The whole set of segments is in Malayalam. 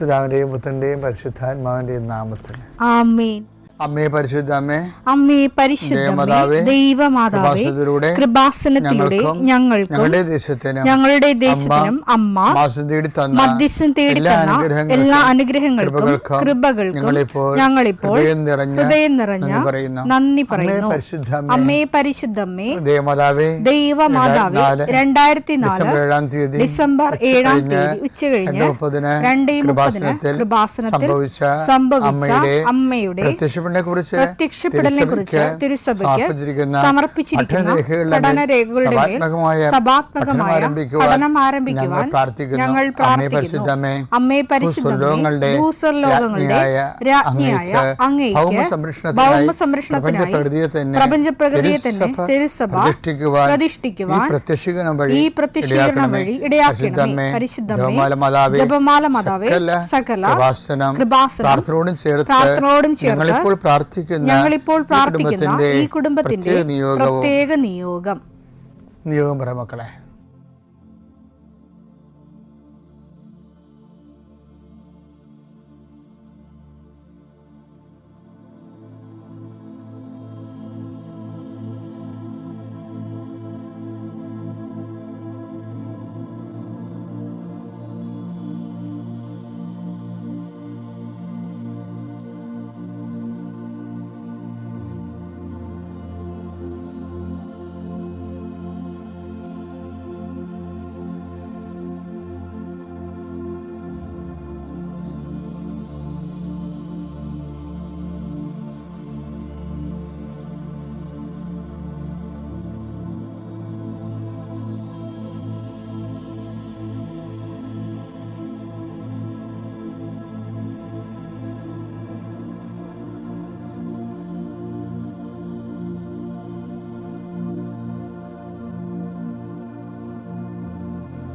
പിതാവിന്റെയും പുത്രന്റെയും പരിശുദ്ധാത്മാവിന്റെയും നാമത്തിൽ ആമേൻ. അമ്മേ പരിശുദ്ധ അമ്മേ, അമ്മേ പരിശുദ്ധമേ, ദൈവമാതാവേ, കൃപാസനത്തിലൂടെ ഞങ്ങളുടെ ദേശത്തിനും അമ്മ മധ്യസ്ഥം തേടി തന്ന എല്ലാ അനുഗ്രഹങ്ങൾക്കും കൃപകൾക്കും ഞങ്ങളിപ്പോൾ ഹൃദയം നിറഞ്ഞ നന്ദി പറയുന്നു. അമ്മേ പരിശുദ്ധമ്മേ, ദൈവമാതാവേ, 2004 ഡിസംബർ 7 ഉച്ചകഴിഞ്ഞ് 2:30 കൃപാസനത്തിൽ സംഭവിച്ച അമ്മയുടെ പ്രത്യക്ഷപ്പെടലിനെക്കുറിച്ച് തിരുസഭയ്ക്ക് സമർപ്പിച്ചിരിക്കുന്ന പഠനരേഖകളുടെ മേൽ സഭാത്മകമായ പഠനം ആരംഭിക്കുവാൻ ഞങ്ങൾ പ്രാർത്ഥിക്കുന്നു. അമ്മേ പരിശുദ്ധമേ, ഭൂസ്വർലോകങ്ങളുടെ രാജ്ഞിയായ അങ്ങേയ്ക്ക് ഭൗമസംരക്ഷണത്തിനായി പ്രപഞ്ചപ്രകൃതിയെ തന്നെ തിരുസഭ പ്രതിഷ്ഠിക്കുവാൻ ഈ പ്രത്യക്ഷീകരണം വഴി ഇടയാക്കണമേ. പരിശുദ്ധമേ, ജപമാല മാതാവേ, സകല കൃപാസനം പ്രാർത്ഥനയോടും ചേർത്ത് ഞങ്ങളിപ്പോൾ പ്രാർത്ഥിക്കുന്ന ഈ കുടുംബത്തിന്റെ പ്രത്യേക നിയോഗം പറ മക്കളെ.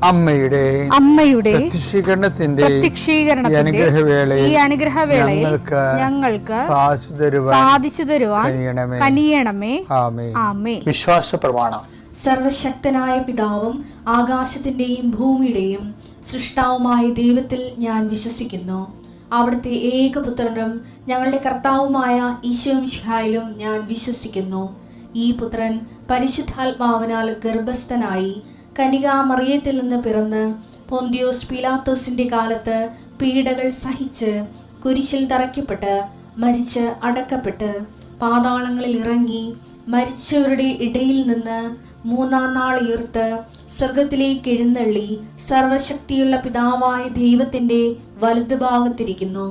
അമ്മയുടെ പ്രത്യക്ഷീകരണത്തിന്റെ ഈ അനുഗ്രഹവേളയിൽ ഞങ്ങൾക്ക് സാധിച്ചു തരുവാൻ കനിയണമേ. ആമേൻ. വിശ്വാസ പ്രമാണം. സർവശക്തനായ പിതാവും ആകാശത്തിന്റെയും ഭൂമിയുടെയും സൃഷ്ടാവുമായ ദൈവത്തിൽ ഞാൻ വിശ്വസിക്കുന്നു. അവിടുത്തെ ഏകപുത്രനും ഞങ്ങളുടെ കർത്താവുമായ ഈശോമിശിഹായിലും ഞാൻ വിശ്വസിക്കുന്നു. ഈ പുത്രൻ പരിശുദ്ധാത്മാവിനാൽ ഗർഭസ്ഥനായി കന്യകാമറിയത്തിൽ നിന്ന് പിറന്ന് പൊന്തിയോസ് പീലാത്തോസിന്റെ കാലത്ത് പീഡകൾ സഹിച്ച് കുരിശിൽ തറയ്ക്കപ്പെട്ട് മരിച്ച് അടക്കപ്പെട്ട് പാതാളങ്ങളിൽ ഇറങ്ങി മരിച്ചവരുടെ ഇടയിൽ നിന്ന് 3-ാം നാൾ ഉയർത്ത് സ്വർഗത്തിലേക്ക് എഴുന്നള്ളി സർവശക്തിയുള്ള പിതാവായ ദൈവത്തിന്റെ വലതുഭാഗത്തിരിക്കുന്നു.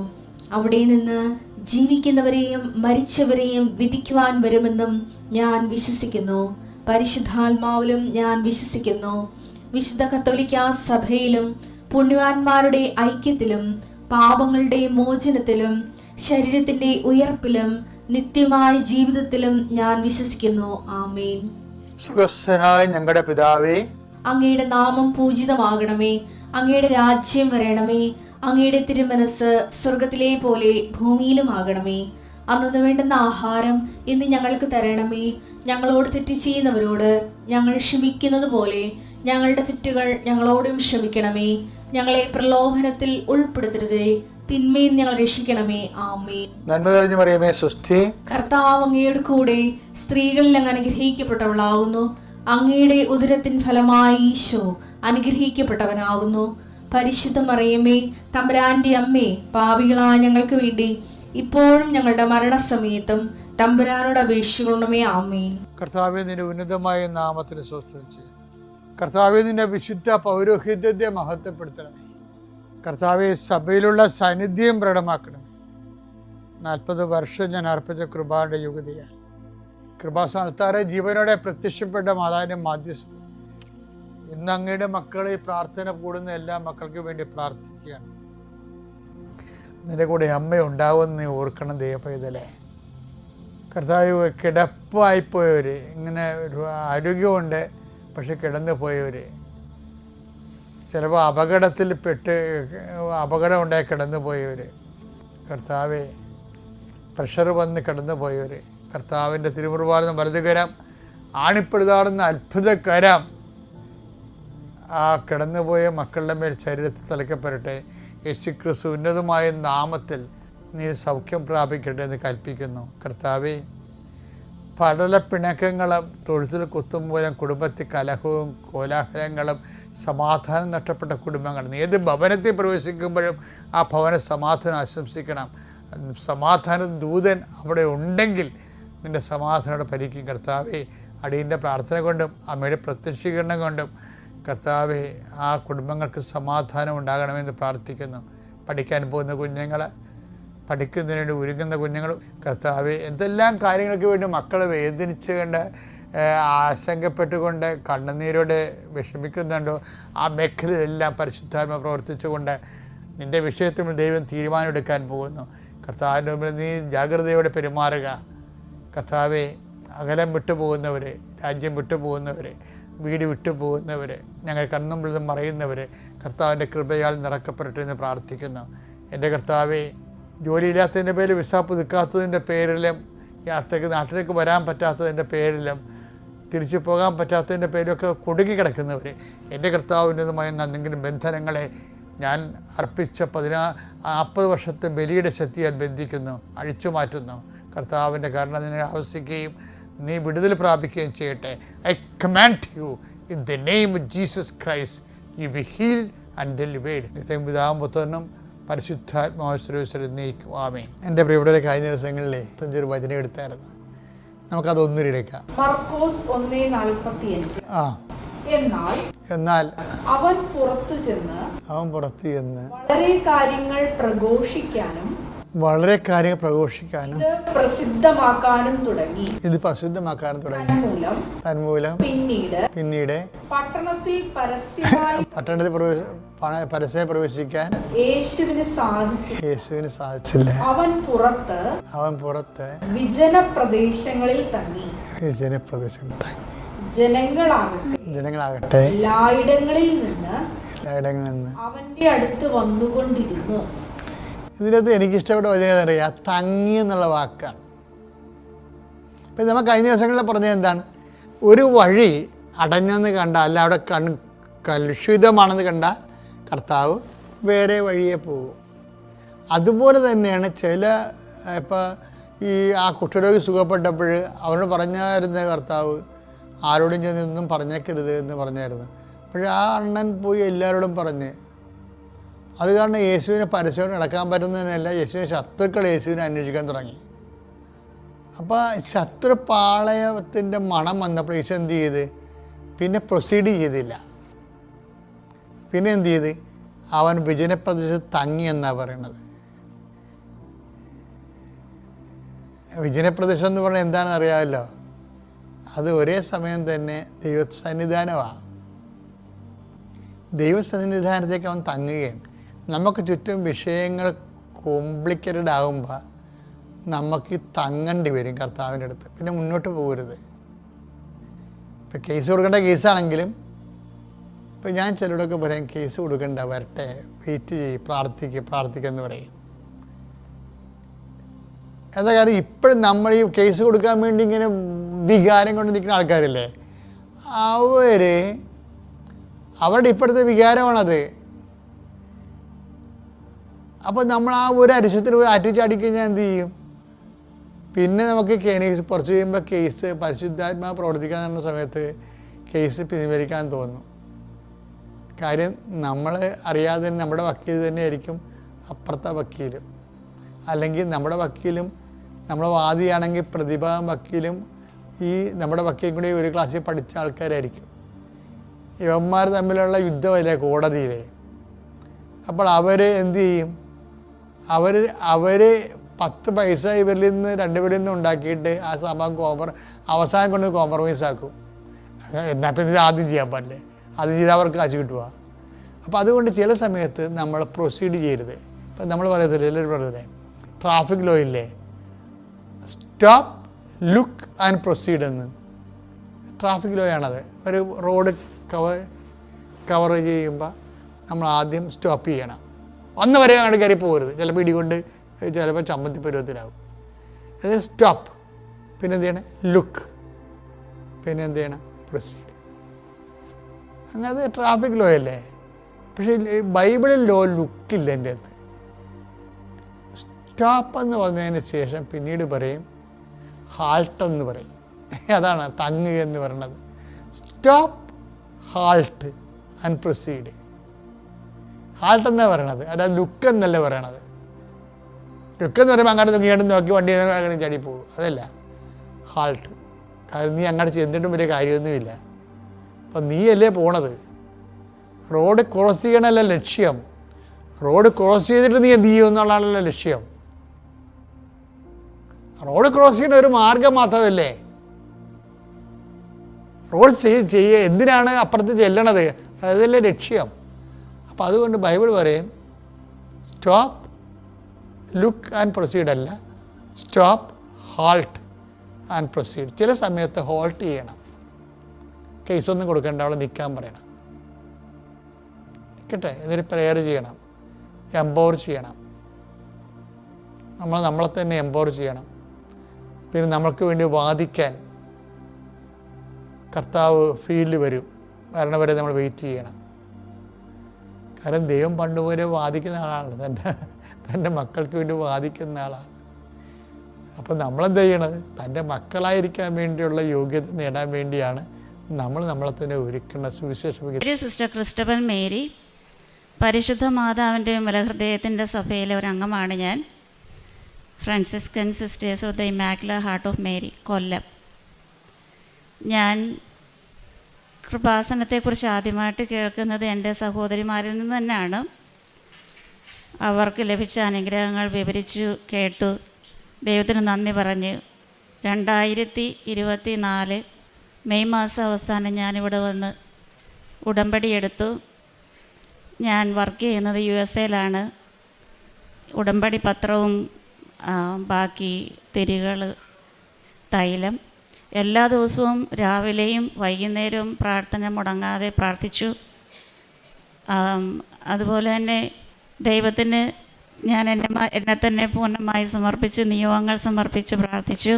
അവിടെ നിന്ന് ജീവിക്കുന്നവരെയും മരിച്ചവരെയും വിധിക്കുവാൻ വരുമെന്നും ഞാൻ വിശ്വസിക്കുന്നു. പരിശുദ്ധാത്മാവിലും ഞാൻ വിശ്വസിക്കുന്നു. വിശുദ്ധ കത്തോലിക്കാ സഭയിലും പുണ്യവാന്മാരുടെ ഐക്യത്തിലും പാപങ്ങളുടെ മോചനത്തിലും ശരീരത്തിന്റെ ഉയർപ്പിലും നിത്യമായ ജീവിതത്തിലും ഞാൻ വിശ്വസിക്കുന്നു. ആമേൻ. സുഖസ്ഥനായ ഞങ്ങളുടെ പിതാവേ, അങ്ങയുടെ നാമം പൂജിതമാകണമേ. അങ്ങയുടെ രാജ്യം വരണമേ. അങ്ങയുടെ തിരുമനസ് സ്വർഗത്തിലെ പോലെ ഭൂമിയിലും ആകണമേ. അന്നു വേണ്ടുന്ന ആഹാരം ഇന്ന് ഞങ്ങൾക്ക് തരണമേ. ഞങ്ങളോട് തെറ്റ് ചെയ്യുന്നവരോട് ഞങ്ങൾ ക്ഷമിക്കുന്നത് പോലെ ഞങ്ങളുടെ തെറ്റുകൾ ഞങ്ങളോടും ക്ഷമിക്കണമേ. ഞങ്ങളെ പ്രലോഭനത്തിൽ ഉൾപ്പെടുത്തരുതേ, തിന്മയിൽ ഞങ്ങൾ രക്ഷിക്കണമേ. ആമേൻ. നന്മ നിറഞ്ഞ മറിയമേ, സ്വസ്തി. കർത്താവ് അങ്ങയുടെ കൂടെ സ്ത്രീകളിൽ അങ്ങ് അനുഗ്രഹിക്കപ്പെട്ടവളാകുന്നു. അങ്ങയുടെ ഉദരത്തിൻ ഫലമായി ഈശോ അനുഗ്രഹിക്കപ്പെട്ടവനാകുന്നു. പരിശുദ്ധ മറിയമേ, തമ്പുരാന്റെ അമ്മേ, പാപികളായ ഞങ്ങൾക്ക് വേണ്ടി ഇപ്പോഴും ഞങ്ങളുടെ മരണസമയത്തും തമ്പുരാനോട് അപേക്ഷിക്കണമേ. ആമേൻ. കർത്താവേ, നിന്റെ ഉന്നതമായ നാമത്തിന് സ്തോത്രം ചെയ്യും. കർത്താവേ, നിന്റെ വിശുദ്ധ പൗരോഹിത്യത്തെ മഹത്വപ്പെടുത്തണമേ. കർത്താവെ, സഭയിലുള്ള സാന്നിധ്യം പ്രകടമാക്കണം. 40 വർഷം ഞാൻ അർപ്പിച്ച കൃപയുടെ യുഗതിയാൽ കൃപാസ്ഥാനത്താറെ ജീവനോടെ പ്രത്യക്ഷപ്പെട്ട മാതാവിന്റെ മാധ്യസ്ഥ ഇന്ന് അങ്ങയുടെ മക്കളെ പ്രാർത്ഥന കൂടുന്ന എല്ലാ മക്കൾക്ക് വേണ്ടി പ്രാർത്ഥിക്കുകയാണ്. നിന്റെ കൂടെ അമ്മ ഉണ്ടാവുമെന്ന് ഓർക്കണം ദൈവപൈതലേ. കർത്താവ്, കിടപ്പായിപ്പോയവർ, ഇങ്ങനെ ഒരു ആരോഗ്യമുണ്ട് പക്ഷെ കിടന്നു പോയവർ, ചിലപ്പോൾ അപകടം ഉണ്ടായി കിടന്നു പോയവർ, കർത്താവെ പ്രഷർ വന്ന് കിടന്നു പോയവർ, കർത്താവിൻ്റെ തിരുമുറുവാർന്ന വലതുകരം ആണിപ്പെടുതാടുന്ന അത്ഭുതകരം ആ കിടന്നുപോയ മക്കളുടെ മേൽ ശരീരത്തിൽ തലയ്ക്കപ്പെടട്ടെ. യേശുക്രിസ്തു ഉന്നതമായ നാമത്തിൽ നീ സൗഖ്യം പ്രാപിക്കട്ടെ എന്ന് കൽപ്പിക്കുന്നു. കർത്താവേ, പടലപ്പിണക്കങ്ങളും തൊഴുത്തിൽ കുത്തും മൂലം കുടുംബത്തിൽ കലഹവും കോലാഹലങ്ങളും സമാധാനം നഷ്ടപ്പെട്ട കുടുംബങ്ങൾ, നീ ഏത് ഭവനത്തിൽ പ്രവേശിക്കുമ്പോഴും ആ ഭവന സമാധാനം ആശംസിക്കണം. സമാധാന ദൂതൻ അവിടെ ഉണ്ടെങ്കിൽ നിൻ്റെ സമാധാനോടെ ഭരിക്കും. കർത്താവേ, അടിയൻ്റെ പ്രാർത്ഥന കൊണ്ടും അമ്മയുടെ പ്രത്യക്ഷീകരണം കൊണ്ടും കർത്താവേ, ആ കുടുംബങ്ങൾക്ക് സമാധാനം ഉണ്ടാകണമെന്ന് പ്രാർത്ഥിക്കുന്നു. പഠിക്കാൻ പോകുന്ന കുഞ്ഞുങ്ങൾ, പഠിക്കുന്നതിന് വേണ്ടി ഒരുങ്ങുന്ന കുഞ്ഞുങ്ങൾ, കർത്താവേ, എന്തെല്ലാം കാര്യങ്ങൾക്ക് വേണ്ടി മക്കൾ വേദനിച്ച് കണ്ട് ആശങ്കപ്പെട്ടുകൊണ്ട് കണ്ണുനീരോടെ വിഷമിക്കുന്നുണ്ടോ, ആ മേഖലയിലെല്ലാം പരിശുദ്ധാത്മ പ്രവർത്തിച്ചുകൊണ്ട് നിൻ്റെ വിഷയത്തിൽ ദൈവം തീരുമാനമെടുക്കാൻ പോകുന്നു. കർത്താവിൻ്റെ മുമ്പിൽ നീ ജാഗ്രതയോടെ പെരുമാറുക. കർത്താവെ, അകലം വിട്ടുപോകുന്നവർ, രാജ്യം വിട്ടുപോകുന്നവർ, വീട് വിട്ടുപോകുന്നവർ, ഞങ്ങൾ കണ്ണുമ്പിൽ നിന്ന് മറയുന്നവർ കർത്താവിൻ്റെ കൃപയാൽ നിറക്കപ്പെടട്ടെ എന്ന് പ്രാർത്ഥിക്കുന്നു. എൻ്റെ കർത്താവെ, ജോലിയില്ലാത്തതിൻ്റെ പേരിൽ വിസ പുതുക്കാത്തതിൻ്റെ പേരിലും യാത്രയ്ക്ക് നാട്ടിലേക്ക് വരാൻ പറ്റാത്തതിൻ്റെ പേരിലും തിരിച്ചു പോകാൻ പറ്റാത്തതിൻ്റെ പേരിലൊക്കെ കുടുങ്ങി കിടക്കുന്നവർ, എൻ്റെ കർത്താവിൻ്റെതുമായ എന്തെങ്കിലും ബന്ധനങ്ങളെ ഞാൻ അർപ്പിച്ച 40 വർഷത്തെ ബലിയുടെ ശക്തിയാൽ ബന്ധിക്കുന്നു, അഴിച്ചു മാറ്റുന്നു. കർത്താവിൻ്റെ കരുണ നിന്നെ ആവശ്യിക്കുകയും നീ വിടുതൽ പ്രാപിക്കുകയും ചെയ്യട്ടെ. I command you in the name of Jesus Christ, you be healed and delivered. പിതാവും പുത്രനും പരിശുദ്ധാത്മാവിശ്വരം നീക്കും. ആമേൻ. എൻ്റെ പ്രിയപ്പെട്ടവരെ, കഴിഞ്ഞ ദിവസങ്ങളിലെ 5 വചനം എടുത്തായിരുന്നു. നമുക്കതൊന്നുകൂടിയെടുക്കാം. മർക്കോസ് 1:45. എന്നാൽ അവൻ പുറത്തു ചെന്ന് വളരെ കാര്യങ്ങൾ പ്രഘോഷിക്കാനും പ്രസിദ്ധമാക്കാനും തുടങ്ങി. തന്മൂലം പിന്നീട് പട്ടണത്തിൽ പരസ്യമായി പ്രവേശിക്കാൻ യേശുവിന് സാധിച്ചില്ല. അവൻ പുറത്ത് വിജന പ്രദേശങ്ങളിൽ തങ്ങി. ജനങ്ങളാകട്ടെ എല്ലായിടങ്ങളിൽ നിന്ന് അവന്റെ അടുത്ത് വന്നുകൊണ്ടിരുന്നു. ഇതിനകത്ത് എനിക്കിഷ്ടപ്പെട്ട വചനം അറിയാം, തങ്ങി എന്നുള്ള വാക്കാണ്. ഇപ്പം നമ്മൾ കഴിഞ്ഞ ദിവസങ്ങളിൽ പറഞ്ഞത് എന്താണ്? ഒരു വഴി അടഞ്ഞെന്ന് കണ്ടാൽ, അല്ല അവിടെ കലുഷിതമാണെന്ന് കണ്ടാൽ കർത്താവ് വേറെ വഴിയെ പോകും. അതുപോലെ തന്നെയാണ് ഇപ്പോൾ ഈ ആ കുഷ്ഠരോഗി സുഖപ്പെട്ടപ്പോൾ അവനോട് പറഞ്ഞായിരുന്ന കർത്താവ്, ആരോടും ചെന്നൊന്നും പറഞ്ഞേക്കരുത് എന്ന് പറഞ്ഞായിരുന്നു. പക്ഷേ ആ അണ്ണൻ പോയി എല്ലാവരോടും പറഞ്ഞ്, അത് കാരണം യേശുവിനെ പരസ്യമായിട്ട് നടക്കാൻ പറ്റുന്നതിനല്ല, യേശുവിനെ ശത്രുക്കൾ യേശുവിനെ അന്വേഷിക്കാൻ തുടങ്ങി. അപ്പോൾ ശത്രുപാളയത്തിൻ്റെ മണം വന്നപ്പോൾ യേശു എന്ത് ചെയ്ത്? പിന്നെ പ്രൊസീഡ് ചെയ്തില്ല. പിന്നെ എന്ത് ചെയ്ത്? അവൻ വിജനപ്രദേശത്ത് തങ്ങി എന്നാണ് പറയണത്. വിജനപ്രദേശം എന്ന് പറഞ്ഞാൽ എന്താണെന്ന് അറിയാമല്ലോ, അത് ഒരേ സമയം തന്നെ ദൈവസന്നിധാനമാണ്. ദൈവസന്നിധാനത്തേക്ക് അവൻ തങ്ങുകയാണ്. നമുക്ക് ചുറ്റും വിഷയങ്ങൾ കോംപ്ലിക്കേറ്റഡ് ആകുമ്പോൾ നമുക്ക് തങ്ങേണ്ടി വരും കർത്താവിൻ്റെ അടുത്ത്. പിന്നെ മുന്നോട്ട് പോകരുത്. ഇപ്പം കേസ് കൊടുക്കേണ്ട കേസാണെങ്കിലും, ഇപ്പം ഞാൻ ചിലരോടൊക്കെ പറയും, കേസ് കൊടുക്കണ്ട, വരട്ടെ, വെയിറ്റ് ചെയ്യ്, പ്രാർത്ഥിക്കെന്ന് പറയും. എന്താ കാര്യം? ഇപ്പോഴും നമ്മൾ ഈ കേസ് കൊടുക്കാൻ വേണ്ടി ഇങ്ങനെ വികാരം കൊണ്ട് നിൽക്കുന്ന ആൾക്കാരില്ലേ, അവരുടെ ഇപ്പോഴത്തെ വികാരമാണത്. അപ്പോൾ നമ്മൾ ആ ഒരു അരിശത്തിൽ പോയി ആറ്റിച്ചാടിക്കഴിഞ്ഞാൽ എന്ത് ചെയ്യും? പിന്നെ നമുക്ക് കുറച്ച് കഴിയുമ്പോൾ കേസ് പരിശുദ്ധാത്മാ പ്രവർത്തിക്കാൻ നടന്ന സമയത്ത് കേസ് പിൻവലിക്കാൻ തോന്നും. കാര്യം നമ്മൾ അറിയാതെ തന്നെ നമ്മുടെ വക്കീൽ തന്നെയായിരിക്കും അപ്പുറത്തെ വക്കീലും, അല്ലെങ്കിൽ നമ്മുടെ വക്കീലും, നമ്മുടെ വാദിയാണെങ്കിൽ പ്രതിഭാഗം വക്കീലും ഈ നമ്മുടെ വക്കീലും കൂടി ഒരു ക്ലാസ്സിൽ പഠിച്ച ആൾക്കാരായിരിക്കും. ഇവന്മാർ തമ്മിലുള്ള യുദ്ധമല്ലേ കോടതിയിലെ. അപ്പോൾ അവർ എന്ത് ചെയ്യും? അവർ 10 പൈസ ഇവരിൽ നിന്ന് 2 പേരിൽ നിന്ന് ഉണ്ടാക്കിയിട്ട് ആ സംഭവം അവസാനം കൊണ്ട് കോംപ്രമൈസ് ആക്കും. എന്നാൽ പിന്നെ ഇത് ആദ്യം ചെയ്യാൻ പാടില്ലേ, ആദ്യം ചെയ്താൽ അവർക്ക് കാശ് കിട്ടുക. അപ്പോൾ അതുകൊണ്ട് ചില സമയത്ത് നമ്മൾ പ്രൊസീഡ് ചെയ്യരുത്. ഇപ്പം നമ്മൾ പറയത്തില്ല, എല്ലാവരും പറയത്തില്ലേ, ട്രാഫിക് ലോ ഇല്ലേ, സ്റ്റോപ്പ്, ലുക്ക് ആൻഡ് പ്രൊസീഡ് എന്ന്. ട്രാഫിക് ലോ ആണത്. ഒരു റോഡ് കവർ ചെയ്യുമ്പോൾ നമ്മൾ ആദ്യം സ്റ്റോപ്പ് ചെയ്യണം. വന്ന് വരെ അങ്ങോട്ട് കയറി പോകരുത്. ചിലപ്പോൾ ഇടികൊണ്ട്, ചിലപ്പോൾ ചമ്മന്തി പരുവത്തിലാവും. അത് സ്റ്റോപ്പ്, പിന്നെ എന്ത് ചെയ്യണം? ലുക്ക്, പിന്നെ എന്ത് ചെയ്യണം? പ്രൊസീഡ്. അങ്ങനെ ട്രാഫിക് ലോ അല്ലേ. പക്ഷേ ബൈബിളിൽ ലുക്കില്ല എൻ്റെ അത്. സ്റ്റോപ്പ് എന്ന് പറഞ്ഞതിന് ശേഷം പിന്നീട് പറയും ഹാൾട്ട് എന്ന് പറയും. അതാണ് തങ്ങ് എന്ന് പറയുന്നത്. Stop, halt and proceed. Halt എന്നാണ് പറയണത്, അല്ലാതെ ലുക്ക് എന്നല്ല പറയണത്. ലുക്ക് എന്ന് പറയുമ്പോൾ അങ്ങോട്ട് നോക്കി നോക്കി വണ്ടി അങ്ങനെ ചാടി പോകും, അതല്ല ഹാൾട്ട്. കാരണം നീ അങ്ങോട്ട് ചെന്നിട്ടും വലിയ കാര്യമൊന്നുമില്ല. അപ്പം നീയല്ലേ പോണത്. റോഡ് ക്രോസ് ചെയ്യണമല്ല ലക്ഷ്യം. റോഡ് ക്രോസ് ചെയ്തിട്ട് നീ എന്ത് ചെയ്യും എന്നുള്ളതാണല്ലോ ലക്ഷ്യം. റോഡ് ക്രോസ് ചെയ്യുന്ന ഒരു മാർഗം മാത്രമല്ലേ. റോഡ് എന്തിനാണ് അപ്പുറത്ത് ചെല്ലണത്, അതല്ലേ ലക്ഷ്യം. അപ്പം അതുകൊണ്ട് ബൈബിൾ പറയും സ്റ്റോപ്പ്, ലുക്ക് ആൻഡ് പ്രൊസീഡ് അല്ല, സ്റ്റോപ്പ്, ഹാൾട്ട് ആൻഡ് പ്രൊസീഡ്. ചില സമയത്ത് ഹോൾട്ട് ചെയ്യണം, കേസൊന്നും കൊടുക്കേണ്ട, അവിടെ നിൽക്കാൻ പറയണം, നിൽക്കട്ടെ, എന്നിട്ട് പ്രെയർ ചെയ്യണം, എംപവർ ചെയ്യണം. നമ്മളെ തന്നെ എംപവർ ചെയ്യണം. പിന്നെ നമ്മൾക്ക് വേണ്ടി വാദിക്കാൻ കർത്താവ് ഫീൽഡിൽ വരണവരെ നമ്മൾ വെയിറ്റ് ചെയ്യണം. കാരണം ദൈവം പണ്ടുപോലെ വാദിക്കുന്ന ആളാണ്, തൻ്റെ മക്കൾക്ക് വേണ്ടി വാദിക്കുന്ന ആളാണ്. അപ്പം നമ്മളെന്താ ചെയ്യണത്? തൻ്റെ മക്കളായിരിക്കാൻ വേണ്ടിയുള്ള യോഗ്യത നേടാൻ വേണ്ടിയാണ് നമ്മളെ തന്നെ ഒരുക്കുന്ന സുവിശേഷം. സിസ്റ്റർ ക്രിസ്റ്റഫൻ മേരി, പരിശുദ്ധ മാതാവിൻ്റെ വിമലഹൃദയത്തിൻ്റെ സഭയിലെ ഒരു അംഗമാണ് ഞാൻ. Franciscan Sisters of the Immaculate Heart of Mary, Kollam. ഞാൻ കൃപാസനത്തെക്കുറിച്ച് ആദ്യമായിട്ട് കേൾക്കുന്നത് എൻ്റെ സഹോദരിമാരിൽ നിന്ന് തന്നെയാണ്. അവർക്ക് ലഭിച്ച അനുഗ്രഹങ്ങൾ വിവരിച്ചു കേട്ടു, ദൈവത്തിന് നന്ദി പറഞ്ഞ് 2024 മെയ് മാസം അവസാനം ഞാനിവിടെ വന്ന് ഉടമ്പടി എടുത്തു. ഞാൻ വർക്ക് ചെയ്യുന്നത് USA-ലാണ്. ഉടമ്പടി പത്രവും ബാക്കി തിരികൾ, തൈലം എല്ലാ ദിവസവും രാവിലെയും വൈകുന്നേരവും പ്രാർത്ഥന മുടങ്ങാതെ പ്രാർത്ഥിച്ചു. അതുപോലെ തന്നെ ദൈവത്തിന് ഞാൻ എന്നെ തന്നെ പൂർണ്ണമായി സമർപ്പിച്ച് നിയോഗങ്ങൾ സമർപ്പിച്ച് പ്രാർത്ഥിച്ചു.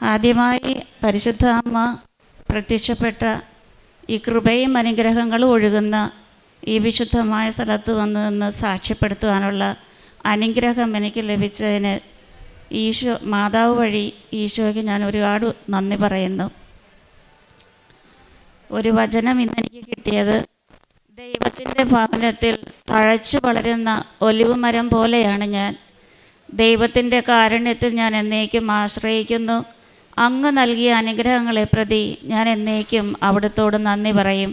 ആദ്യമായി പരിശുദ്ധ അമ്മ പ്രത്യക്ഷപ്പെട്ട ഈ കൃപയും അനുഗ്രഹങ്ങളും ഒഴുകുന്ന ഈ വിശുദ്ധമായ സ്ഥലത്ത് വന്ന് നിന്ന് സാക്ഷ്യപ്പെടുത്തുവാനുള്ള അനുഗ്രഹം എനിക്ക് ലഭിച്ചതിന് മാതാവ് വഴി ഈശോയ്ക്ക് ഞാൻ ഒരുപാട് നന്ദി പറയുന്നു. ഒരു വചനം ഇന്നെനിക്ക് കിട്ടിയത്, ദൈവത്തിൻ്റെ ഭവനത്തിൽ തഴച്ചു വളരുന്ന ഒലിവ് മരം പോലെയാണ് ഞാൻ. ദൈവത്തിൻ്റെ കാരുണ്യത്തിൽ ഞാൻ എന്നേക്കും ആശ്രയിക്കുന്നു. അങ്ങ് നൽകിയ അനുഗ്രഹങ്ങളെ പ്രതി ഞാൻ എന്നേക്കും അവിടുത്തോട് നന്ദി പറയും.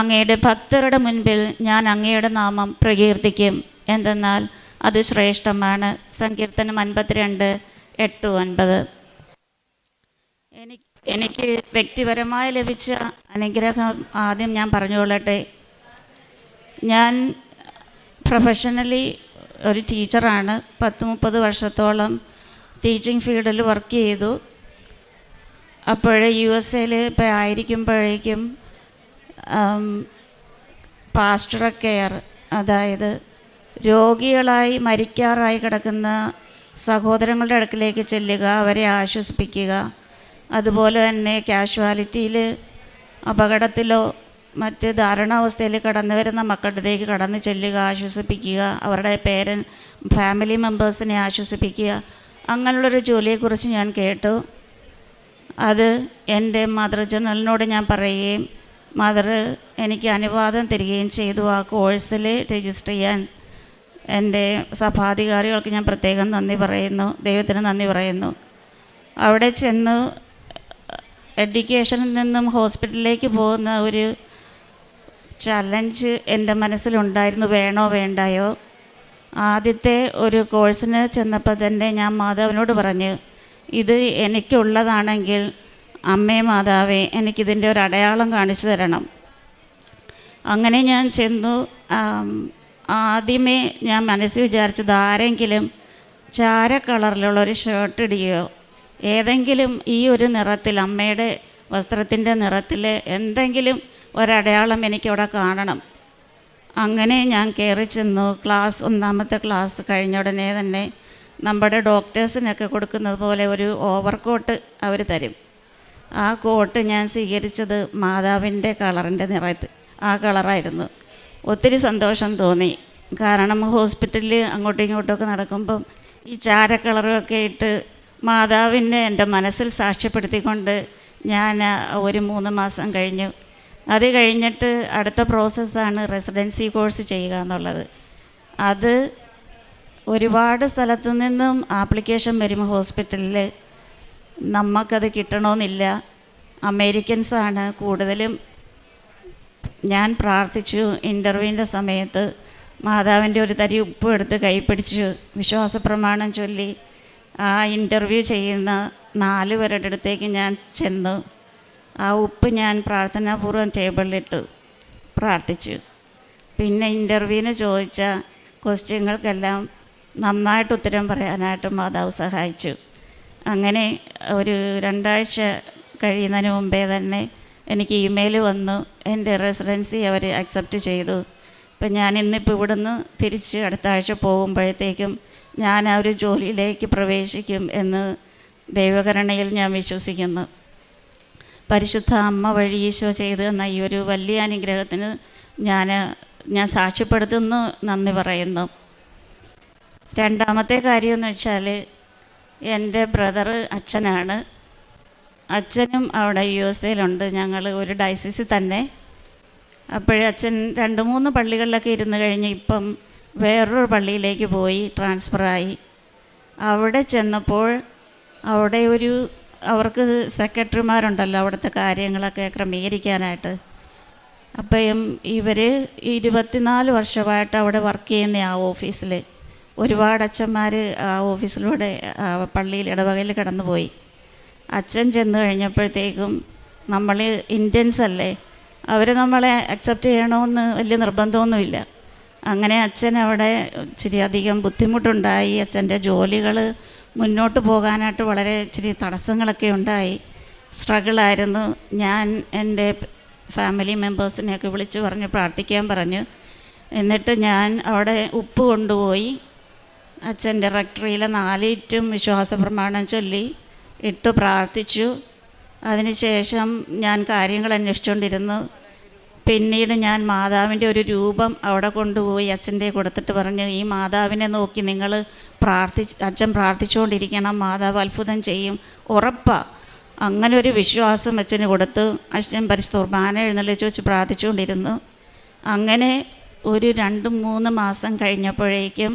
അങ്ങയുടെ ഭക്തരുടെ മുൻപിൽ ഞാൻ അങ്ങയുടെ നാമം പ്രകീർത്തിക്കും, എന്തെന്നാൽ അത് ശ്രേഷ്ഠമാണ്. സങ്കീർത്തനം 52:8-9. എനിക്ക് വ്യക്തിപരമായി ലഭിച്ച അനുഗ്രഹം ആദ്യം ഞാൻ പറഞ്ഞുകൊള്ളട്ടെ. ഞാൻ പ്രൊഫഷണലി ഒരു ടീച്ചറാണ്. 10-30 വർഷത്തോളം ടീച്ചിങ് ഫീൽഡിൽ വർക്ക് ചെയ്തു. അപ്പോഴേ USA-ൽ ഇപ്പോൾ ആയിരിക്കുമ്പോഴേക്കും പാസ്റ്റർ കെയർ, അതായത് രോഗികളായി മരിക്കാറായി കിടക്കുന്ന സഹോദരങ്ങളുടെ അടുക്കിലേക്ക് ചെല്ലുക, അവരെ ആശ്വസിപ്പിക്കുക. അതുപോലെ തന്നെ കാഷ്വാലിറ്റിയിൽ അപകടത്തിലോ മറ്റ് ധാരണാവസ്ഥയിൽ കടന്നു വരുന്ന മക്കളുടേക്ക് കടന്നു ചെല്ലുക, ആശ്വസിപ്പിക്കുക, അവരുടെ ഫാമിലി മെമ്പേഴ്സിനെ ആശ്വസിപ്പിക്കുക. അങ്ങനെയുള്ളൊരു ജോലിയെക്കുറിച്ച് ഞാൻ കേട്ടു. അത് എൻ്റെ മദർ ജനറലിനോട് ഞാൻ പറയുകയും മദർ എനിക്ക് അനുവാദം തരികയും ചെയ്തു. ആ കോഴ്സിൽ രജിസ്റ്റർ ചെയ്യാൻ എൻ്റെ സഭാധികാരികൾക്ക് ഞാൻ പ്രത്യേകം നന്ദി പറയുന്നു, ദൈവത്തിന് നന്ദി പറയുന്നു. അവിടെ ചെന്ന് എഡ്യൂക്കേഷനിൽ നിന്നും ഹോസ്പിറ്റലിലേക്ക് പോകുന്ന ഒരു ചലഞ്ച് എൻ്റെ മനസ്സിലുണ്ടായിരുന്നു, വേണോ വേണ്ടായോ. ആദ്യത്തെ ഒരു കോഴ്സിന് ചെന്നപ്പോൾ തന്നെ ഞാൻ മാതാവിനോട് പറഞ്ഞു, ഇത് എനിക്കുള്ളതാണെങ്കിൽ അമ്മേ മാതാവേ എനിക്കിതിൻ്റെ ഒരു അടയാളം കാണിച്ചു തരണം. അങ്ങനെ ഞാൻ ചെന്നു. ആദ്യമേ ഞാൻ മനസ്സിൽ വിചാരിച്ചത് ആരെങ്കിലും ചാര കളറിലുള്ളൊരു ഷർട്ട് ഇടുകയോ ഏതെങ്കിലും ഈ ഒരു നിറത്തിൽ, അമ്മയുടെ വസ്ത്രത്തിൻ്റെ നിറത്തിൽ എന്തെങ്കിലും ഒരടയാളം എനിക്കവിടെ കാണണം. അങ്ങനെ ഞാൻ കയറി ചെന്നു. ഒന്നാമത്തെ ക്ലാസ് കഴിഞ്ഞ ഉടനെ തന്നെ നമ്മുടെ ഡോക്ടേഴ്സിനൊക്കെ കൊടുക്കുന്നത് പോലെ ഒരു ഓവർകോട്ട് അവർ തരും. ആ കോട്ട് ഞാൻ സ്വീകരിച്ചത് മാതാവിൻ്റെ കളറിൻ്റെ നിറത്തിൽ, ആ കളറായിരുന്നു. ഒത്തിരി സന്തോഷം തോന്നി. കാരണം ഹോസ്പിറ്റലിൽ അങ്ങോട്ടും ഇങ്ങോട്ടുമൊക്കെ നടക്കുമ്പം ഈ ചാരക്കളറൊക്കെ ഇട്ട് മാതാവിനെ എൻ്റെ മനസ്സിൽ സാക്ഷ്യപ്പെടുത്തിക്കൊണ്ട് ഞാൻ ഒരു 3 മാസം കഴിഞ്ഞു. അത് കഴിഞ്ഞിട്ട് അടുത്ത പ്രോസസ്സാണ് റെസിഡൻസി കോഴ്സ് ചെയ്യുക എന്നുള്ളത്. അത് ഒരുപാട് സ്ഥലത്തു നിന്നും ആപ്ലിക്കേഷൻ വരും ഹോസ്പിറ്റലിൽ. നമുക്കത് കിട്ടണമെന്നില്ല. അമേരിക്കൻസാണ് കൂടുതലും. ഞാൻ പ്രാർത്ഥിച്ചു. ഇൻ്റർവ്യൂവിൻ്റെ സമയത്ത് മാതാവിൻ്റെ ഒരു തരി ഉപ്പ് എടുത്ത് കൈപ്പിടിച്ചു വിശ്വാസപ്രമാണം ചൊല്ലി ആ ഇൻ്റർവ്യൂ ചെയ്യുന്ന 4 പേരുടെ അടുത്തേക്ക് ഞാൻ ചെന്നു. ആ ഉപ്പ് ഞാൻ പ്രാർത്ഥനാപൂർവ്വം ടേബിളിലിട്ടു പ്രാർത്ഥിച്ചു. പിന്നെ ഇൻ്റർവ്യൂവിന് ചോദിച്ച ക്വസ്റ്റ്യങ്ങൾക്കെല്ലാം നന്നായിട്ട് ഉത്തരം പറയാനായിട്ട് മാതാവ് സഹായിച്ചു. അങ്ങനെ ഒരു 2 ആഴ്ച കഴിയുന്നതിന് മുമ്പേ തന്നെ എനിക്ക് ഇമെയിൽ വന്നു. എൻ്റെ റെസിഡൻസി അവർ അക്സെപ്റ്റ് ചെയ്തു. ഇപ്പം ഞാൻ ഇന്നിപ്പോൾ ഇവിടുന്ന് തിരിച്ച് അടുത്ത ആഴ്ച പോകുമ്പോഴത്തേക്കും ഞാൻ ആ ഒരു ജോലിയിലേക്ക് പ്രവേശിക്കും എന്ന് ദൈവകരുണയിൽ ഞാൻ വിശ്വസിക്കുന്നു. പരിശുദ്ധ അമ്മ വഴി ഈശോ ചെയ്തു തന്ന ഈ ഒരു വലിയ അനുഗ്രഹത്തിന് ഞാൻ സാക്ഷ്യപ്പെടുത്തുന്നു, നന്ദി പറയുന്നു. രണ്ടാമത്തെ കാര്യമെന്ന് വെച്ചാൽ എൻ്റെ ബ്രദർ അച്ഛനാണ്. അച്ഛനും അവിടെ USA-യിലുണ്ട്. ഞങ്ങൾ ഒരു ഡയസിസിൽ തന്നെ. അപ്പോഴച്ഛൻ 2-3 പള്ളികളിലൊക്കെ ഇരുന്ന് കഴിഞ്ഞ് ഇപ്പം വേറൊരു പള്ളിയിലേക്ക് പോയി, ട്രാൻസ്ഫറായി. അവിടെ ചെന്നപ്പോൾ അവിടെ അവർക്ക് സെക്രട്ടറിമാരുണ്ടല്ലോ അവിടുത്തെ കാര്യങ്ങളൊക്കെ ക്രമീകരിക്കാനായിട്ട്. അപ്പം ഇവർ 24 വർഷമായിട്ട് അവിടെ വർക്ക് ചെയ്യുന്ന ആ ഓഫീസിൽ ഒരുപാട് അച്ഛന്മാർ ആ ഓഫീസിലൂടെ പള്ളിയിൽ ഇടവകയിൽ കടന്നുപോയി. അച്ഛൻ ചെന്ന് കഴിഞ്ഞപ്പോഴത്തേക്കും നമ്മൾ ഇന്ത്യൻസ് അല്ലേ, അവർ നമ്മളെ അക്സെപ്റ്റ് ചെയ്യണമെന്ന് വലിയ നിർബന്ധമൊന്നുമില്ല. അങ്ങനെ അച്ഛൻ അവിടെ ഇച്ചിരി അധികം ബുദ്ധിമുട്ടുണ്ടായി. അച്ഛൻ്റെ ജോലികൾ മുന്നോട്ട് പോകാനായിട്ട് വളരെ ഇച്ചിരി തടസ്സങ്ങളൊക്കെ ഉണ്ടായി. സ്ട്രഗിളായിരുന്നു. ഞാൻ എൻ്റെ ഫാമിലി മെമ്പേഴ്സിനെയൊക്കെ വിളിച്ച് പറഞ്ഞ് പ്രാർത്ഥിക്കാൻ പറഞ്ഞു. എന്നിട്ട് ഞാൻ അവിടെ ഉപ്പ് കൊണ്ടുപോയി അച്ഛൻ്റെ റെക്ടറിയിലെ 4 ഇറ്റും വിശ്വാസപ്രമാണം ചൊല്ലി ഇട്ട് പ്രാർത്ഥിച്ചു. അതിനുശേഷം ഞാൻ കാര്യങ്ങൾ അന്വേഷിച്ചുകൊണ്ടിരുന്നു. പിന്നീട് ഞാൻ മാതാവിൻ്റെ ഒരു രൂപം അവിടെ കൊണ്ടുപോയി അച്ഛൻ്റെ കൊടുത്തിട്ട് പറഞ്ഞു, ഈ മാതാവിനെ നോക്കി നിങ്ങൾ അച്ഛൻ പ്രാർത്ഥിച്ചുകൊണ്ടിരിക്കണം, മാതാവ് അത്ഭുതം ചെയ്യും, ഉറപ്പാണ്. അങ്ങനെ ഒരു വിശ്വാസം അച്ഛന് കൊടുത്തു. അച്ഛൻ പരിശുദ്ധ കുർബാന എഴുന്നള്ളിച്ച് വെച്ച് പ്രാർത്ഥിച്ചുകൊണ്ടിരുന്നു. അങ്ങനെ ഒരു 2-3 മാസം കഴിഞ്ഞപ്പോഴേക്കും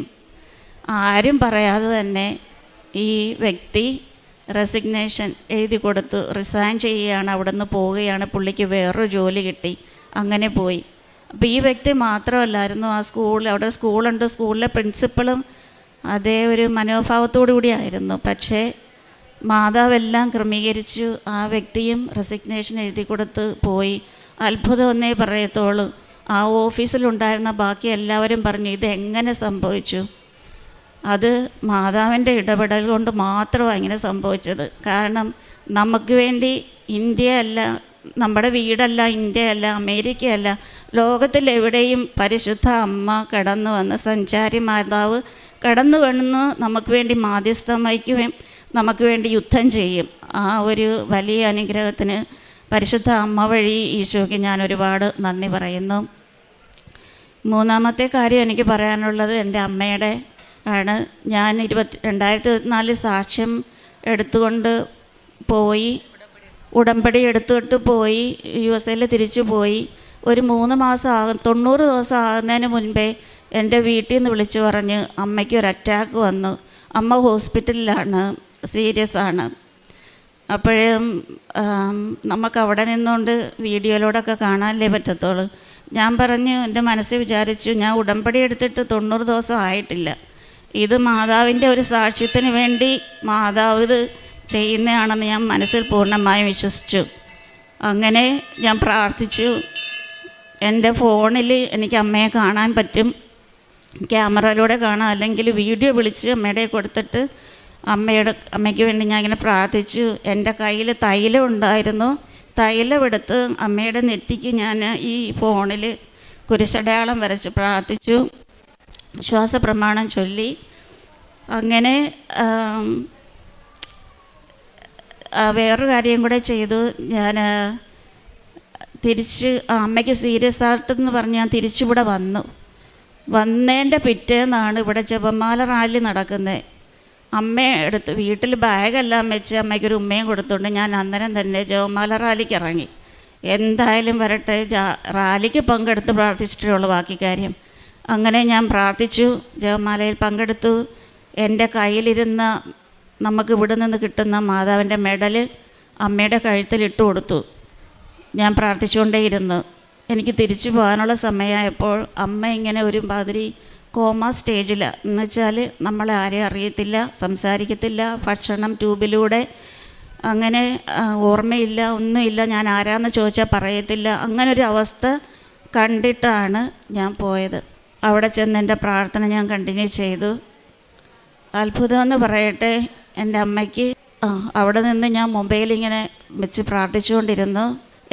ആരും പറയാതെ തന്നെ ഈ വ്യക്തി റെസിഗ്നേഷൻ എഴുതി കൊടുത്തു. റിസൈൻ ചെയ്യുകയാണ്, അവിടെ നിന്ന് പോവുകയാണ്. പുള്ളിക്ക് വേറൊരു ജോലി കിട്ടി. അങ്ങനെ പോയി. അപ്പോൾ ഈ വ്യക്തി മാത്രമല്ലായിരുന്നു ആ അവിടെ സ്കൂളുണ്ട്, സ്കൂളിലെ പ്രിൻസിപ്പളും അതേ ഒരു മനോഭാവത്തോടു കൂടിയായിരുന്നു. പക്ഷേ മാതാവെല്ലാം ക്രമീകരിച്ചു. ആ വ്യക്തിയും റെസിഗ്നേഷൻ എഴുതി കൊടുത്ത് പോയി. അത്ഭുതം എന്നേ പറയത്തുള്ളൂ. ആ ഓഫീസിലുണ്ടായിരുന്ന ബാക്കി എല്ലാവരും പറഞ്ഞു, ഇതെങ്ങനെ സംഭവിച്ചു? അത് മാതാവിൻ്റെ ഇടപെടൽ കൊണ്ട് മാത്രമാണ് ഇങ്ങനെ സംഭവിച്ചത്. കാരണം നമുക്ക് വേണ്ടി ഇന്ത്യയല്ല, നമ്മുടെ വീടല്ല, ഇന്ത്യയല്ല, അമേരിക്കയല്ല, ലോകത്തിലെവിടെയും പരിശുദ്ധ അമ്മ കടന്നു വന്ന്, സഞ്ചാരി മാതാവ് കടന്നു വന്ന് നമുക്ക് വേണ്ടി മാധ്യസ്ഥം വഹിക്കുകയും നമുക്ക് വേണ്ടി യുദ്ധം ചെയ്യും. ആ ഒരു വലിയ അനുഗ്രഹത്തിന് പരിശുദ്ധ അമ്മ വഴി ഈശോയ്ക്ക് ഞാൻ ഒരുപാട് നന്ദി പറയുന്നു. മൂന്നാമത്തെ കാര്യം എനിക്ക് പറയാനുള്ളത് എൻ്റെ അമ്മയുടെ ആണ്. ഞാൻ 2024 സാക്ഷ്യം എടുത്തുകൊണ്ട് പോയി, ഉടമ്പടി എടുത്തിട്ട് പോയി, USA തിരിച്ചു പോയി. ഒരു 3 മാസം 90 ദിവസം ആകുന്നതിന് മുൻപേ എൻ്റെ വീട്ടിൽ നിന്ന് വിളിച്ചു പറഞ്ഞ് അമ്മയ്ക്കൊരു അറ്റാക്ക് വന്നു, അമ്മ ഹോസ്പിറ്റലിലാണ്, സീരിയസ് ആണ്. അപ്പോഴും നമുക്ക് അവിടെ നിന്നുകൊണ്ട് വീഡിയോയിലൂടെയൊക്കെ കാണാനല്ലേ പറ്റത്തുള്ളൂ. ഞാൻ പറഞ്ഞു, എൻ്റെ മനസ്സിൽ വിചാരിച്ചു, ഞാൻ ഉടമ്പടി എടുത്തിട്ട് 90 ദിവസം ആയിട്ടില്ല, ഇത് മാതാവിൻ്റെ ഒരു സാക്ഷ്യത്തിന് വേണ്ടി മാതാവ് ഇത് ചെയ്യുന്നതാണെന്ന് ഞാൻ മനസ്സിൽ പൂർണ്ണമായും വിശ്വസിച്ചു. അങ്ങനെ ഞാൻ പ്രാർത്ഥിച്ചു. എൻ്റെ ഫോണിൽ എനിക്ക് അമ്മയെ കാണാൻ പറ്റും, ക്യാമറയിലൂടെ കാണാം, അല്ലെങ്കിൽ വീഡിയോ വിളിച്ച് അമ്മയുടെ കൊടുത്തിട്ട് അമ്മയ്ക്ക് വേണ്ടി ഞാൻ ഇങ്ങനെ പ്രാർത്ഥിച്ചു. എൻ്റെ കയ്യിൽ തൈലം ഉണ്ടായിരുന്നു. തൈലം എടുത്ത് അമ്മയുടെ നെറ്റിക്ക് ഞാൻ ഈ ഫോണിൽ കുരിശടയാളം വരച്ച് പ്രാർത്ഥിച്ചു, വിശ്വാസപ്രമാണം ചൊല്ലി. അങ്ങനെ വേറൊരു കാര്യം കൂടെ ചെയ്തു. ഞാൻ തിരിച്ച് അമ്മയ്ക്ക് സീരിയസ് ആയിട്ടെന്ന് പറഞ്ഞ് ഞാൻ തിരിച്ചിവിടെ വന്നതിൻ്റെ പിറ്റേന്നാണ് ഇവിടെ ജപമാല റാലി നടക്കുന്നത്. അമ്മയെ എടുത്ത് വീട്ടിൽ ബാഗെല്ലാം വെച്ച് അമ്മയ്ക്കൊരു ഉമ്മയും കൊടുത്തുകൊണ്ട് ഞാൻ അന്നേരം തന്നെ ജപമാല റാലിക്ക് ഇറങ്ങി. എന്തായാലും വരട്ടെ, റാലിക്ക് പങ്കെടുത്ത് പ്രാർത്ഥിച്ചിട്ടുള്ളൂ ബാക്കി കാര്യം. അങ്ങനെ ഞാൻ പ്രാർത്ഥിച്ചു, ജപമാലയിൽ പങ്കെടുത്തു. എൻ്റെ കയ്യിലിരുന്ന നമുക്ക് ഇവിടെ നിന്ന് കിട്ടുന്ന മാതാവിൻ്റെ മെഡൽ അമ്മയുടെ കഴുത്തിലിട്ട് കൊടുത്തു. ഞാൻ പ്രാർത്ഥിച്ചുകൊണ്ടേയിരുന്നു. എനിക്ക് തിരിച്ചു പോകാനുള്ള സമയമായപ്പോൾ അമ്മ ഇങ്ങനെ ഒരു മാതിരി കോമ സ്റ്റേജിൽ, എന്ന് വെച്ചാൽ നമ്മളെ ആരെയും അറിയത്തില്ല, സംസാരിക്കത്തില്ല, ഭക്ഷണം ട്യൂബിലൂടെ, അങ്ങനെ ഓർമ്മയില്ല, ഒന്നുമില്ല, ഞാൻ ആരാന്ന് ചോദിച്ചാൽ പറയത്തില്ല. അങ്ങനൊരു അവസ്ഥ കണ്ടിട്ടാണ് ഞാൻ പോയത്. അവിടെ ചെന്ന് എൻ്റെ പ്രാർത്ഥന ഞാൻ കണ്ടിന്യൂ ചെയ്തു. അത്ഭുതമെന്ന് പറയട്ടെ, എൻ്റെ അമ്മയ്ക്ക് അവിടെ നിന്ന് ഞാൻ മൊബൈലിങ്ങനെ വെച്ച് പ്രാർത്ഥിച്ചുകൊണ്ടിരുന്നു.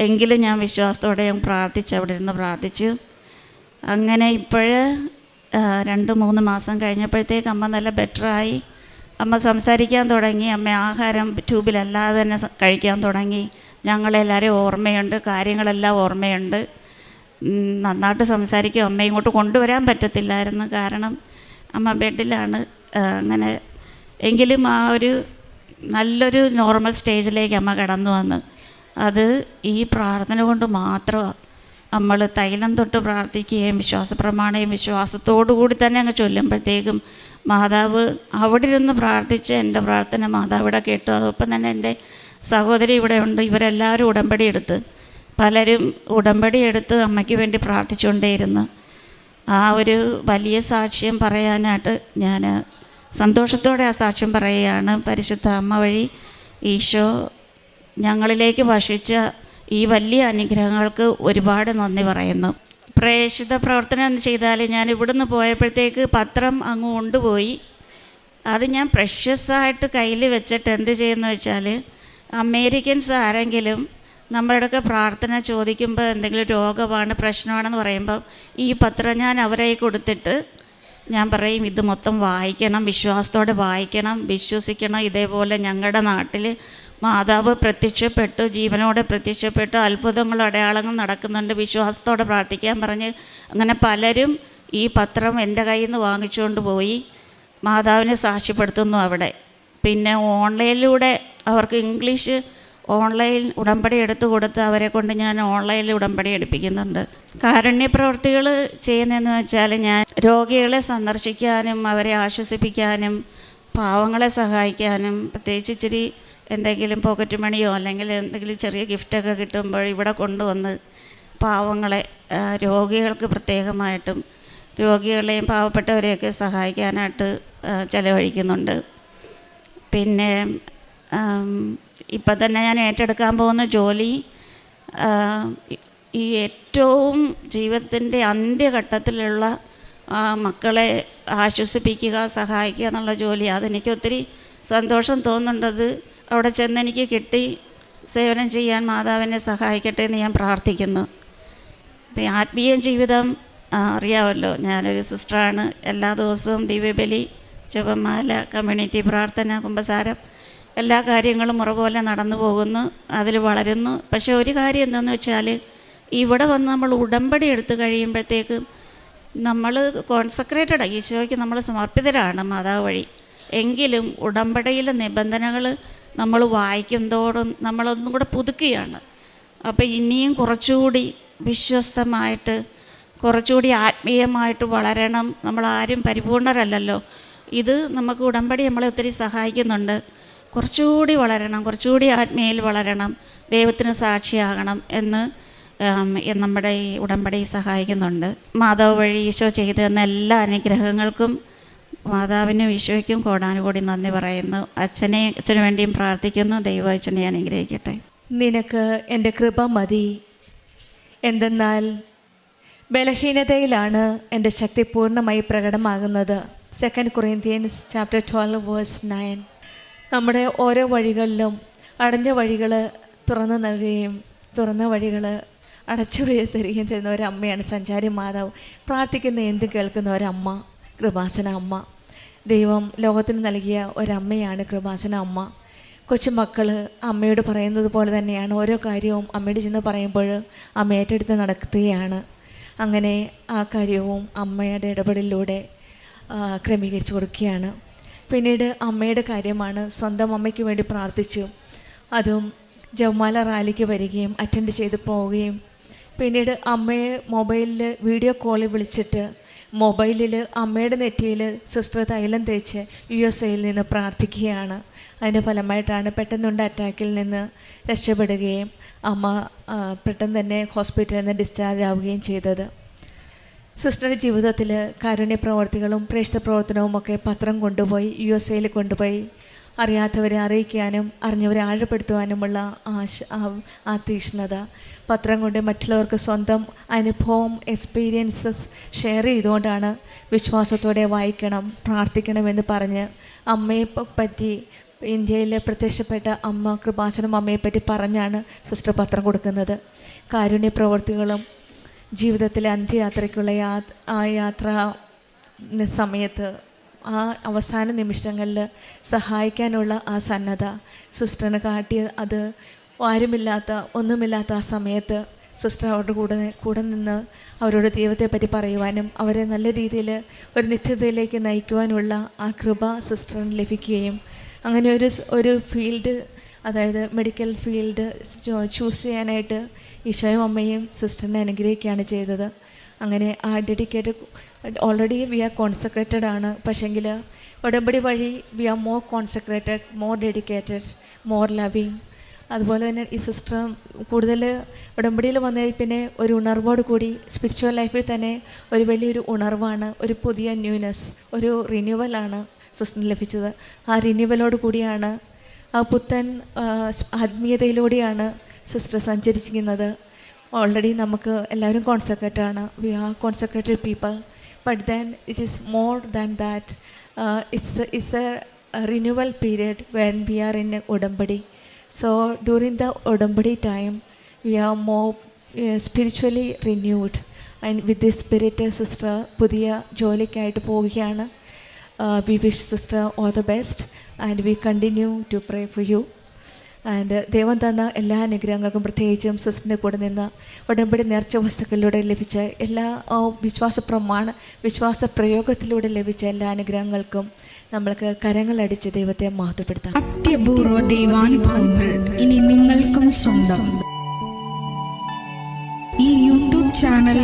എങ്കിലും ഞാൻ വിശ്വാസത്തോടെ ഞാൻ പ്രാർത്ഥിച്ചു, അവിടെ ഇരുന്ന് പ്രാർത്ഥിച്ചു. അങ്ങനെ ഇപ്പോഴ് 2-3 മാസം കഴിഞ്ഞപ്പോഴത്തേക്ക് അമ്മ നല്ല ബെറ്ററായി. അമ്മ സംസാരിക്കാൻ തുടങ്ങി. അമ്മ ആഹാരം ട്യൂബിലല്ലാതെ തന്നെ കഴിക്കാൻ തുടങ്ങി. ഞങ്ങളെല്ലാവരും ഓർമ്മയുണ്ട്, കാര്യങ്ങളെല്ലാം ഓർമ്മയുണ്ട്. നന്നായിട്ട് സംസാരിക്കും. അമ്മ ഇങ്ങോട്ട് കൊണ്ടുവരാൻ പറ്റത്തില്ലായിരുന്നു, കാരണം അമ്മ ബെഡിലാണ്. അങ്ങനെ എങ്കിലും ആ ഒരു നല്ലൊരു നോർമൽ സ്റ്റേജിലേക്ക് അമ്മ കടന്നു വന്ന്. അത് ഈ പ്രാർത്ഥന കൊണ്ട് മാത്രമാണ്. നമ്മൾ തൈലം തൊട്ട് പ്രാർത്ഥിക്കുകയും വിശ്വാസപ്രമാണയും വിശ്വാസത്തോടു കൂടി തന്നെ അങ്ങ് ചൊല്ലുമ്പോഴത്തേക്കും മാതാവ് അവിടെ ഇരുന്ന് പ്രാർത്ഥിച്ച് എൻ്റെ പ്രാർത്ഥന മാതാവ് ഇവിടെ കേട്ടു. അതോടൊപ്പം തന്നെ എൻ്റെ സഹോദരി ഇവിടെ ഉണ്ട്. ഇവരെല്ലാവരും ഉടമ്പടി എടുത്ത്, പലരും ഉടമ്പടി എടുത്ത് അമ്മയ്ക്ക് വേണ്ടി പ്രാർത്ഥിച്ചുകൊണ്ടേയിരുന്നു. ആ ഒരു വലിയ സാക്ഷ്യം പറയാനായിട്ട് ഞാൻ സന്തോഷത്തോടെ ആ സാക്ഷ്യം പറയുകയാണ്. പരിശുദ്ധ അമ്മ വഴി ഈശോ ഞങ്ങളിലേക്ക് ഭക്ഷിച്ച ഈ വലിയ അനുഗ്രഹങ്ങൾക്ക് ഒരുപാട് നന്ദി പറയുന്നു. പ്രേക്ഷിത പ്രവർത്തനം എന്ന് ചെയ്താൽ ഞാൻ ഇവിടുന്ന് പോയപ്പോഴത്തേക്ക് പത്രം അങ്ങ് കൊണ്ടുപോയി. അത് ഞാൻ പ്രഷ്യസായിട്ട് കയ്യിൽ വെച്ചിട്ട് എന്ത് ചെയ്യുന്നു വെച്ചാൽ, അമേരിക്കൻസ് ആരെങ്കിലും നമ്മളുടെയൊക്കെ പ്രാർത്ഥന ചോദിക്കുമ്പോൾ എന്തെങ്കിലും രോഗമാണ് പ്രശ്നമാണെന്ന് പറയുമ്പം ഈ പത്രം ഞാൻ അവരെ കൊടുത്തിട്ട് ഞാൻ പറയും, ഇത് മൊത്തം വായിക്കണം, വിശ്വാസത്തോടെ വായിക്കണം, വിശ്വസിക്കണം. ഇതേപോലെ ഞങ്ങളുടെ നാട്ടിൽ മാതാവ് പ്രത്യക്ഷപ്പെട്ടു, ജീവനോടെ പ്രത്യക്ഷപ്പെട്ടു, അത്ഭുതങ്ങളും അടയാളങ്ങളും നടക്കുന്നുണ്ട്, വിശ്വാസത്തോടെ പ്രാർത്ഥിക്കാൻ പറഞ്ഞ് അങ്ങനെ പലരും ഈ പത്രം എൻ്റെ കയ്യിൽ നിന്ന് വാങ്ങിച്ചുകൊണ്ട് പോയി മാതാവിനെ സാക്ഷ്യപ്പെടുത്തുന്നു അവിടെ. പിന്നെ ഓൺലൈനിലൂടെ അവർക്ക് ഇംഗ്ലീഷ് ഓൺലൈൻ ഉടമ്പടി എടുത്തു കൊടുത്ത് അവരെ കൊണ്ട് ഞാൻ ഓൺലൈനിൽ ഉടമ്പടി എടുപ്പിക്കുന്നുണ്ട്. കാരുണ്യ പ്രവൃത്തികൾ ചെയ്യുന്നതെന്ന് വെച്ചാൽ ഞാൻ രോഗികളെ സന്ദർശിക്കാനും അവരെ ആശ്വസിപ്പിക്കാനും പാവങ്ങളെ സഹായിക്കാനും, പ്രത്യേകിച്ച് ഇച്ചിരി എന്തെങ്കിലും പോക്കറ്റ് മണിയോ അല്ലെങ്കിൽ എന്തെങ്കിലും ചെറിയ ഗിഫ്റ്റൊക്കെ കിട്ടുമ്പോൾ ഇവിടെ കൊണ്ടുവന്ന് പാവങ്ങളെ, രോഗികൾക്ക് പ്രത്യേകമായിട്ടും രോഗികളെയും പാവപ്പെട്ടവരെയൊക്കെ സഹായിക്കാനായിട്ട് ചിലവഴിക്കുന്നുണ്ട്. പിന്നെ ഇപ്പം തന്നെ ഞാൻ ഏറ്റെടുക്കാൻ പോകുന്ന ജോലി ഈ ഏറ്റവും ജീവിതത്തിൻ്റെ അന്ത്യഘട്ടത്തിലുള്ള മക്കളെ ആശ്വസിപ്പിക്കുക, സഹായിക്കുക എന്നുള്ള ജോലി. അതെനിക്ക് ഒത്തിരി സന്തോഷം തോന്നുന്നുണ്ടത് അവിടെ ചെന്ന് എനിക്ക് കിട്ടി. സേവനം ചെയ്യാൻ മാതാവിനെ സഹായിക്കട്ടെ എന്ന് ഞാൻ പ്രാർത്ഥിക്കുന്നു. ഇപ്പം ആത്മീയ ജീവിതം അറിയാമല്ലോ, ഞാനൊരു സിസ്റ്ററാണ്. എല്ലാ ദിവസവും ദിവ്യബലി, ജപമാല, കമ്മ്യൂണിറ്റി പ്രാർത്ഥന, കുമ്പസാരം, എല്ലാ കാര്യങ്ങളും മുറ പോലെ നടന്നു പോകുന്നു, അതിൽ വളരുന്നു. പക്ഷേ ഒരു കാര്യം എന്താണെന്ന് വെച്ചാൽ, ഇവിടെ വന്ന് നമ്മൾ ഉടമ്പടി എടുത്തു കഴിയുമ്പോഴത്തേക്കും നമ്മൾ കോൺസെൻട്രേറ്റഡ്, ഈശോയ്ക്ക് നമ്മൾ സമർപ്പിതരാണ് മാതാവ് വഴി. എങ്കിലും ഉടമ്പടിയിലെ നിബന്ധനകൾ നമ്മൾ വായിക്കും തോറും നമ്മളൊന്നും കൂടെ പുതുക്കുകയാണ്. അപ്പോൾ ഇനിയും കുറച്ചുകൂടി വിശ്വസ്തമായിട്ട്, കുറച്ചുകൂടി ആത്മീയമായിട്ട് വളരണം. നമ്മളാരും പരിപൂർണരല്ലല്ലോ. ഇത് നമുക്ക് ഉടമ്പടി നമ്മളെ ഒത്തിരി സഹായിക്കുന്നുണ്ട്. കുറച്ചുകൂടി വളരണം, കുറച്ചുകൂടി ആത്മീയയിൽ വളരണം, ദൈവത്തിന് സാക്ഷിയാകണം എന്ന് നമ്മുടെ ഈ ഉടമ്പടി സഹായിക്കുന്നുണ്ട്. മാതാവ് വഴി ഈശോ ചെയ്തു തന്ന എല്ലാ അനുഗ്രഹങ്ങൾക്കും മാതാവിനും ഈശോയ്ക്കും കോടാനുകൂടി നന്ദി പറയുന്നു. അച്ഛനു വേണ്ടിയും പ്രാർത്ഥിക്കുന്നു. ദൈവം അച്ഛനെ അനുഗ്രഹിക്കട്ടെ. നിനക്ക് എൻ്റെ കൃപ മതി, എന്തെന്നാൽ ബലഹീനതയിലാണ് എൻ്റെ ശക്തി പൂർണ്ണമായി പ്രകടമാകുന്നത്. 2 Corinthians chapter 12 verse 9. നമ്മുടെ ഓരോ വഴികളിലും അടഞ്ഞ വഴികൾ തുറന്നു നൽകുകയും തുറന്ന വഴികൾ അടച്ചു തരികയും തരുന്ന ഒരമ്മയാണ് സഞ്ചാരി മാതാവ്. പ്രാർത്ഥിക്കുന്ന എന്തും കേൾക്കുന്ന ഒരമ്മ, കൃപാസന അമ്മ. ദൈവം ലോകത്തിന് നൽകിയ ഒരമ്മയാണ് കൃപാസന അമ്മ. കൊച്ചുമക്കൾ അമ്മയോട് പറയുന്നത് പോലെ തന്നെയാണ്. ഓരോ കാര്യവും അമ്മയോട് ചെന്ന് പറയുമ്പോൾ അമ്മ ഏറ്റെടുത്ത് നടത്തുകയാണ്. അങ്ങനെ ആ കാര്യവും അമ്മയുടെ ഇടപെടലിലൂടെ ക്രമീകരിച്ച് കൊടുക്കുകയാണ്. പിന്നീട് അമ്മയുടെ കാര്യമാണ്. സ്വന്തം അമ്മയ്ക്ക് വേണ്ടി പ്രാർത്ഥിച്ചു. അതും ജപമാല റാലിക്ക് വരികയും അറ്റൻഡ് ചെയ്ത് പോവുകയും പിന്നീട് അമ്മയെ മൊബൈലിൽ വീഡിയോ കോളിൽ വിളിച്ചിട്ട് മൊബൈലിൽ അമ്മയുടെ നെറ്റിയിൽ സിസ്റ്റർ തൈലം തേച്ച് USA-യിൽ നിന്ന് പ്രാർത്ഥിക്കുകയാണ്. അതിൻ്റെ ഫലമായിട്ടാണ് പെട്ടെന്നുണ്ട അറ്റാക്കിൽ നിന്ന് രക്ഷപ്പെടുകയും അമ്മ പെട്ടെന്ന് തന്നെ ഹോസ്പിറ്റലിൽ നിന്ന് ഡിസ്ചാർജ് ആവുകയും ചെയ്തത്. സിസ്റ്ററുടെ ജീവിതത്തിൽ കാരുണ്യ പ്രവർത്തികളും പ്രേക്ഷിത പ്രവർത്തനവും ഒക്കെ പത്രം കൊണ്ടുപോയി USA-യിൽ കൊണ്ടുപോയി അറിയാത്തവരെ അറിയിക്കാനും അറിഞ്ഞവരെ ആഴപ്പെടുത്തുവാനുമുള്ള ആ തീക്ഷ്ണത, പത്രം കൊണ്ട് മറ്റുള്ളവർക്ക് സ്വന്തം അനുഭവം എക്സ്പീരിയൻസസ് ഷെയർ ചെയ്തുകൊണ്ടാണ് വിശ്വാസത്തോടെ വായിക്കണം, പ്രാർത്ഥിക്കണമെന്ന് പറഞ്ഞ് അമ്മയെ പറ്റി ഇന്ത്യയിൽ പ്രത്യക്ഷപ്പെട്ട അമ്മ കൃപാസനം അമ്മയെപ്പറ്റി പറഞ്ഞാണ് സിസ്റ്റർ പത്രം കൊടുക്കുന്നത്. കാരുണ്യ പ്രവർത്തികളും ജീവിതത്തിലെ അന്ത്യയാത്രയ്ക്കുള്ള ആ യാത്ര സമയത്ത് ആ അവസാന നിമിഷങ്ങളിൽ സഹായിക്കാനുള്ള ആ സന്നദ്ധ സിസ്റ്ററിന് കാട്ടിയ അത് ആരുമില്ലാത്ത ഒന്നുമില്ലാത്ത ആ സമയത്ത് സിസ്റ്റർ അവരുടെ കൂടെ നിന്ന് അവരോട് ദൈവത്തെപ്പറ്റി പറയുവാനും അവരെ നല്ല രീതിയിൽ ഒരു നിത്യതയിലേക്ക് നയിക്കുവാനുള്ള ആ കൃപ സിസ്റ്ററിന് ലഭിക്കുകയും അങ്ങനെ ഒരു ഫീൽഡ്, അതായത് മെഡിക്കൽ ഫീൽഡ് ചൂസ് ചെയ്യാനായിട്ട് ഈശോയും അമ്മയും സിസ്റ്ററിനെ അനുഗ്രഹിക്കുകയാണ് ചെയ്തത്. അങ്ങനെ ആ dedicated already we are consecrated ആണ്. പക്ഷേങ്കിൽ ഉടമ്പടി വഴി we are more consecrated, more dedicated, more loving. അതുപോലെ തന്നെ ഈ സിസ്റ്റർ കൂടുതൽ ഉടമ്പടിയിൽ വന്നതിൽ പിന്നെ ഒരു ഉണർവോട് കൂടി സ്പിരിച്വൽ ലൈഫിൽ തന്നെ ഒരു വലിയൊരു ഉണർവാണ്, ഒരു പുതിയ ന്യൂനെസ്, ഒരു റിന്യൂവലാണ് സിസ്റ്ററിന് ലഭിച്ചത്. ആ റിന്യൂവലോട് കൂടിയാണ്, ആ പുത്തൻ ആത്മീയതയിലൂടെയാണ് സിസ്റ്റർ സഞ്ചരിച്ചിരിക്കുന്നത്. ഓൾറെഡി നമുക്ക് എല്ലാവരും കോൺസെക്രേറ്റാണ്, we are consecrated people, but then it is more than that. It's a renewal period when we are in ഉടമ്പടി. So during the Udambadi time, we are more spiritually renewed, and with this spirit, sister പുതിയ ജോലിക്കായിട്ട് പോവുകയാണ്. We wish sister all the best and we continue to pray for you. And ദൈവം തന്ന എല്ലാ അനുഗ്രഹങ്ങൾക്കും പ്രത്യേകിച്ചും സിസ്റ്ററിൻ്റെ കൂടെ നിന്ന് ഉടമ്പടി നേർച്ച വസ്തുക്കളിലൂടെ ലഭിച്ച എല്ലാ വിശ്വാസ പ്രയോഗത്തിലൂടെ ലഭിച്ച എല്ലാ അനുഗ്രഹങ്ങൾക്കും നമ്മൾക്ക് കരങ്ങളടിച്ച് ദൈവത്തെ മഹത്വപ്പെടുത്താം. അത്യപൂർവ ദൈവാനുഭവങ്ങൾ ഇനി നിങ്ങൾക്കും സ്വന്തം. ഈ യൂട്യൂബ് ചാനൽ